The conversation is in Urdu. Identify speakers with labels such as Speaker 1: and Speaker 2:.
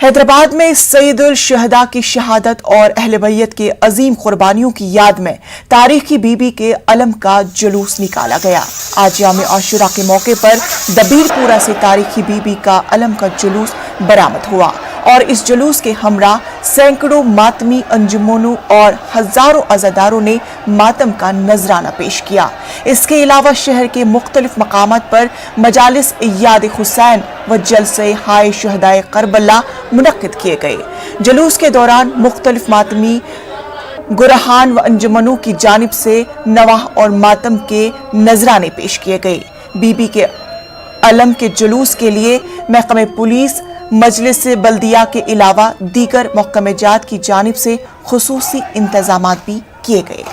Speaker 1: حیدرآباد میں سید الشہداء کی شہادت اور اہل بیت کے عظیم قربانیوں کی یاد میں تاریخی بی بی کے علم کا جلوس نکالا گیا۔ آج یوم عاشوراء کے موقع پر دبیر پورہ سے تاریخی بی بی کا علم کا جلوس برآمد ہوا اور اس جلوس کے ہمراہ سینکڑوں ماتمی انجمنوں اور ہزاروں عزاداروں نے ماتم کا نذرانہ پیش کیا۔ اس کے علاوہ شہر کے مختلف مقامات پر مجالس یاد حسین و جلسے ہائے شہدائے کربلا منعقد کیے گئے۔ جلوس کے دوران مختلف ماتمی گروہان و انجمنوں کی جانب سے نواح اور ماتم کے نذرانے پیش کیے گئے۔ بی بی کے علم کے جلوس کے لیے محکمہ پولیس، مجلس بلدیہ کے علاوہ دیگر محکمہ جات کی جانب سے خصوصی انتظامات بھی کیے گئے۔